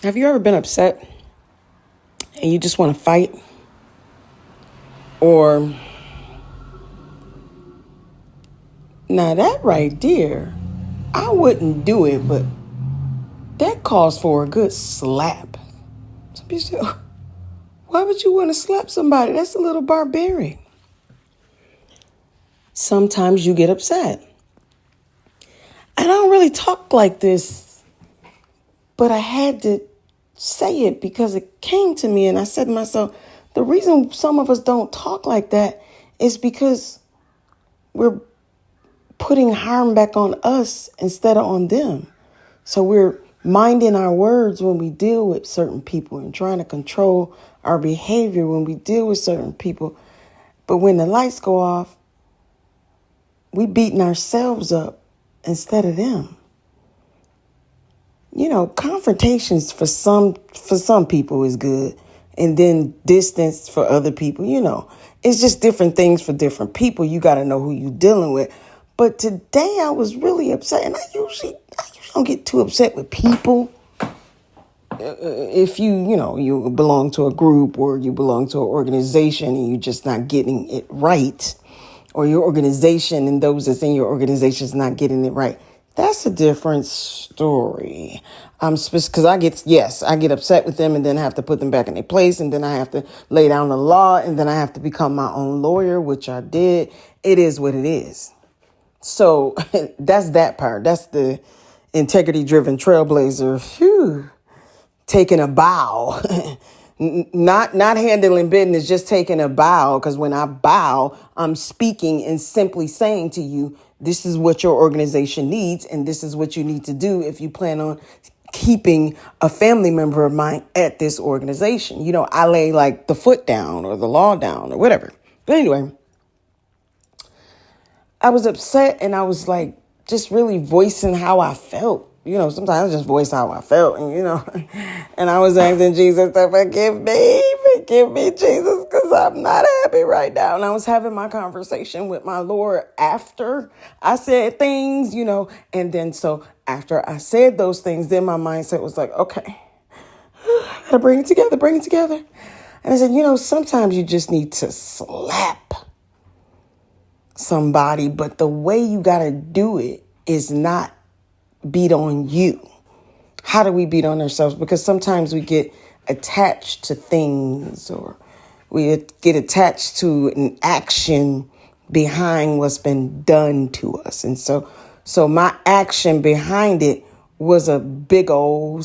Have you ever been upset and you just want to fight? Or, now that right there, I wouldn't do it, but that calls for a good slap. Some people say, why would you want to slap somebody? That's a little barbaric. Sometimes you get upset. And I don't really talk like this, but I had to say it because it came to me, and I said to myself, the reason some of us don't talk like that is because we're putting harm back on us instead of on them. So we're minding our words when we deal with certain people and trying to control our behavior when we deal with certain people. But when the lights go off, we beating ourselves up instead of them. You know, confrontations for some people is good. And then distance for other people, it's just different things for different people. You got to know who you're dealing with. But today I was really upset, and I usually don't get too upset with people. If you belong to a group or you belong to an organization and you're just not getting it right, or your organization and those that's in your organization is not getting it right, that's a different story. Because I get upset with them and then I have to put them back in their place, and then I have to lay down the law, and then I have to become my own lawyer, which I did. It is what it is. So that's that part. That's the integrity-driven trailblazer. Phew. Taking a bow. Not handling business, just taking a bow. Because when I bow, I'm speaking and simply saying to you, this is what your organization needs, and this is what you need to do if you plan on keeping a family member of mine at this organization. I lay like the foot down or the law down or whatever. But anyway, I was upset, and I was like just really voicing how I felt. Sometimes I just voice how I felt, and and I was asking Jesus to forgive me, Jesus, because I'm not happy right now. And I was having my conversation with my Lord after I said things, and then so after I said those things, then my mindset was like, okay, I gotta bring it together. And I said, sometimes you just need to slap somebody, but the way you gotta do it is not beat on you. How do we beat on ourselves? Because sometimes we get attached to things, or we get attached to an action behind what's been done to us. And so my action behind it was a big old